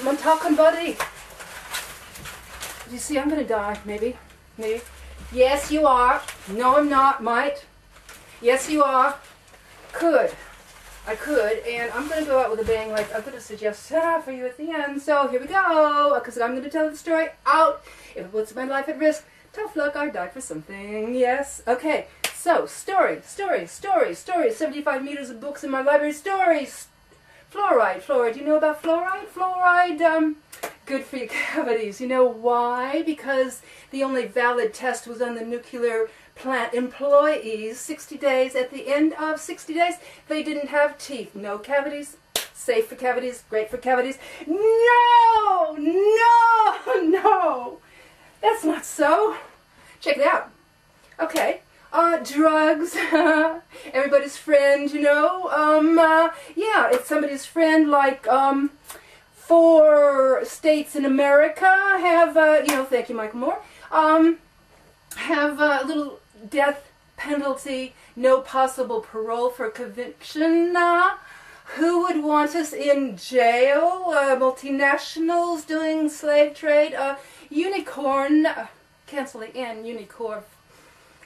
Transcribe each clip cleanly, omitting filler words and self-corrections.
I'm talking, buddy. You see, I'm gonna die. Maybe. Maybe. Yes, you are. No, I'm not. Might. Yes, you are. Could. I could, and I'm going to go out with a bang, like I'm going to suggest for you at the end. So here we go, because I'm going to tell the story out. If it puts my life at risk, tough luck, I died for something. Yes. Okay. So, story. 75 meters of books in my library. Stories. Fluoride. Do you know about fluoride? Fluoride, good for your cavities. You know why? Because the only valid test was on the nuclear plant employees. 60 days. At the end of 60 days, they didn't have teeth. No cavities. Safe for cavities. Great for cavities. No! That's not so. Check it out. Okay. Drugs. Everybody's friend, you know. Yeah, it's somebody's friend, like, 4 states in America have, you know, thank you, Michael Moore, have a little death penalty, no possible parole for conviction. Who would want us in jail? Multinationals doing slave trade. Unicorn, cancel the N, Unicorn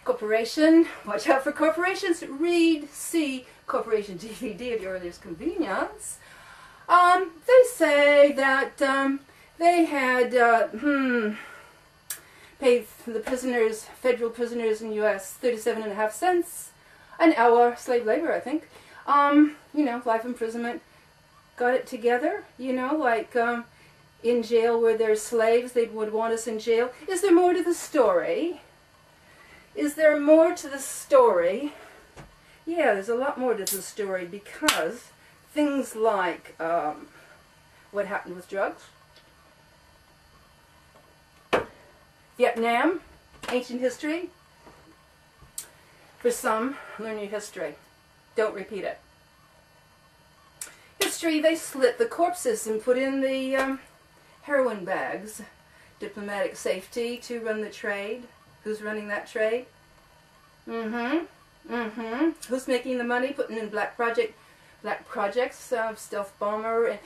Corporation. Watch out for corporations. Read, see Corporation DVD at your earliest convenience. They say that they had paid the prisoners, federal prisoners in the U.S. 37.5 cents an hour, slave labor, I think. You know, life imprisonment. Got it together, you know, like in jail where there's slaves, they would want us in jail. Is there more to the story? Is there more to the story? Yeah, there's a lot more to the story, because things like what happened with drugs, Vietnam, ancient history. For some, learn your history. Don't repeat it. History, they slit the corpses and put in the heroin bags. Diplomatic safety to run the trade. Who's running that trade? Who's making the money? Putting in black projects, stealth bomber, and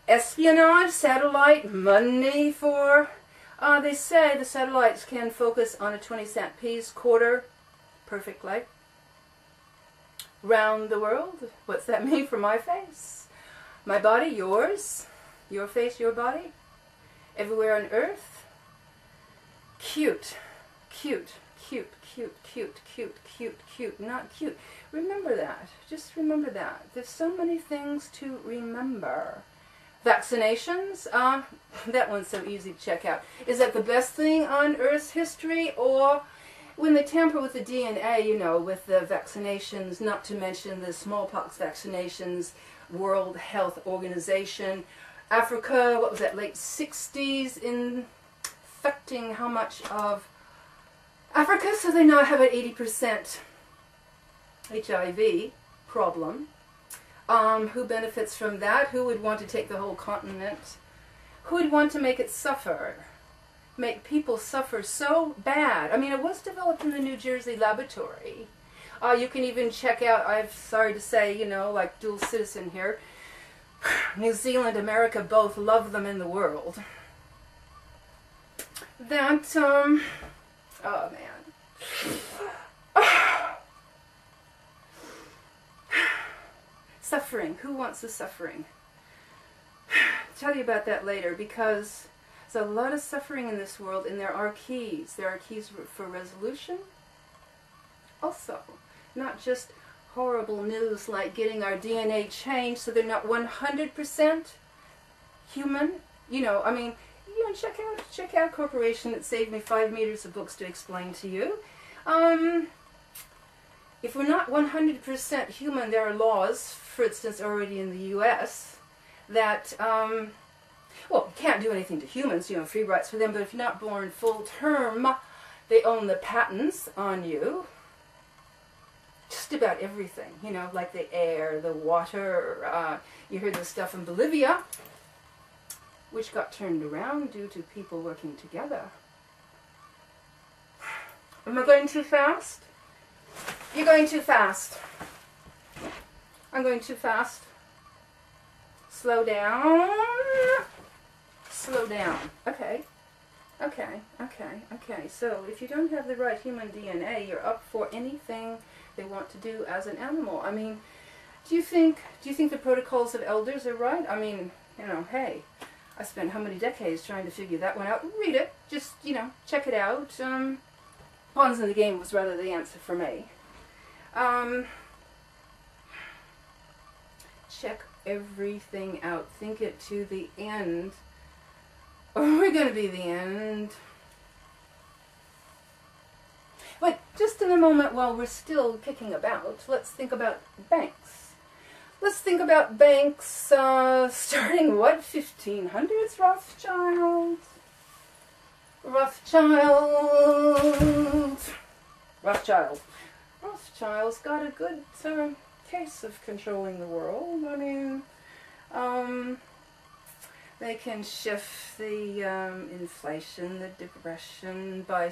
espionage, satellite, money for. They say the satellites can focus on a 20-cent piece, quarter, perfectly. Round the world. What's that mean for my face? My body, yours. Your face, your body. Everywhere on earth. Cute. Not cute. Remember that. Just remember that. There's so many things to remember. Vaccinations, that one's so easy to check out. Is that the best thing on Earth's history? Or when they tamper with the DNA, you know, with the vaccinations, not to mention the smallpox vaccinations, World Health Organization, Africa, what was that, late 60s, infecting how much of Africa? So they now have an 80% HIV problem. Who benefits from that? Who would want to take the whole continent? Who would want to make it suffer? Make people suffer so bad. I mean, it was developed in the New Jersey laboratory. You can even check out, I'm sorry to say, you know, like dual citizen here, New Zealand, America, both love them in the world. That, oh man. Suffering. Who wants the suffering? I'll tell you about that later, because there's a lot of suffering in this world, and there are keys. There are keys for resolution. Also, not just horrible news like getting our DNA changed so they're not 100% human. You know, I mean, you know, check out Corporation that saved me 5 meters of books to explain to you. If we're not 100% human, there are laws, for instance, already in the U.S. that, well, you can't do anything to humans, you know, free rights for them, but if you're not born full term, they own the patents on you. Just about everything, you know, like the air, the water. You heard the stuff in Bolivia, which got turned around due to people working together. Am I going too fast? You're going too fast. I'm going too fast. Slow down. slow down. Okay. Okay, okay, okay. So if you don't have the right human DNA, you're up for anything they want to do as an animal. I mean, do you think the protocols of elders are right? I mean, you know, hey, I spent how many decades trying to figure that one out. Read it. Just, you know, check it out. Pawns in the Game was rather the answer for me. Check everything out. Think it to the end. Or we're going to be the end. But just in a moment while we're still kicking about, let's think about banks. Let's think about banks starting, what, 1500s? Rothschilds. Rothschilds got a good case of controlling the world. I mean, they can shift the inflation, the depression by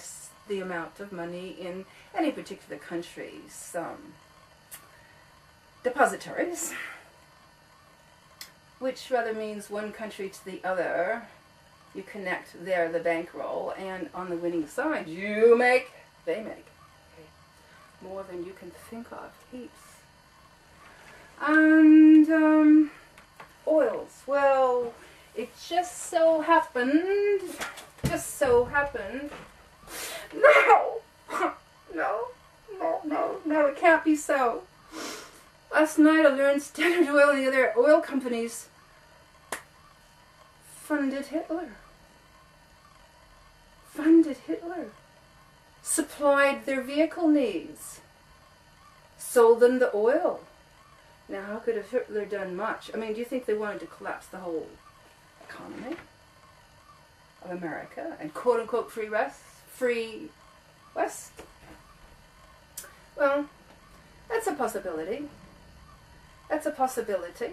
the amount of money in any particular country's depositories, which rather means one country to the other. You connect there the bankroll, and on the winning side, you make, they make. Okay. More than you can think of, heaps. And oils. Well, it just so happened. No, it can't be so. Last night I learned Standard Oil and the other oil companies funded Hitler. Supplied their vehicle needs. Sold them the oil. Now, how could have Hitler done much? I mean, do you think they wanted to collapse the whole economy of America and quote-unquote free West? Well, that's a possibility. That's a possibility.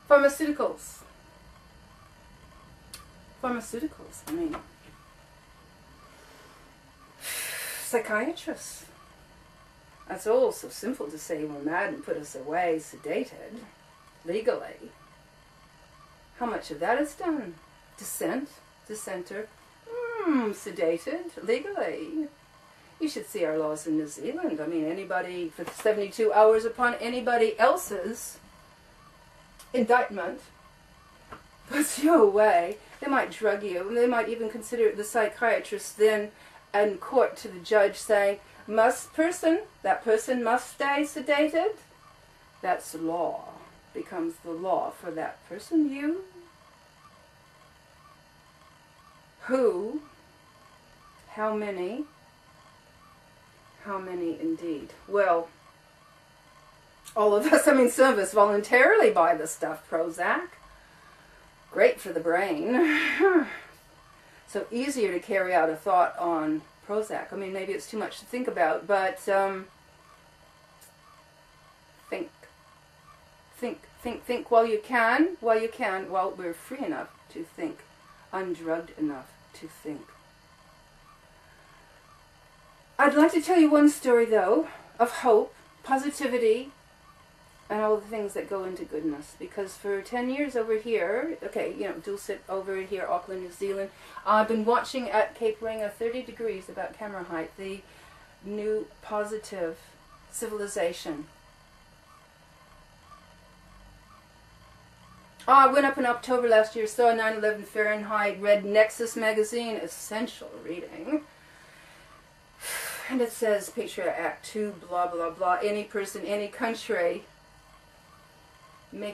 Pharmaceuticals, I mean, psychiatrists. That's all so simple to say we're mad and put us away, sedated, legally. How much of that is done? Dissenter, sedated, legally. You should see our laws in New Zealand. I mean, anybody for 72 hours upon anybody else's indictment puts you away. They might drug you, and they might even consider the psychiatrist then in court to the judge saying, that person must stay sedated. That's law. Becomes the law for that person. You? Who? How many? How many indeed? Well, all of us, I mean, some of us voluntarily buy the stuff, Prozac. Great for the brain. So easier to carry out a thought on Prozac. I mean, maybe it's too much to think about, but think while you can, while we're free enough to think, undrugged enough to think. I'd like to tell you one story, though, of hope, positivity, and all the things that go into goodness. Because for 10 years over here, okay, you know, Dulcet over here, Auckland, New Zealand, I've been watching at Cape Ringa, 30 degrees, about camera height, the new positive civilization. I went up in October last year, saw 9/11 Fahrenheit, read Nexus magazine, essential reading. And it says, Patriot Act 2, blah, blah, blah, any person, any country, make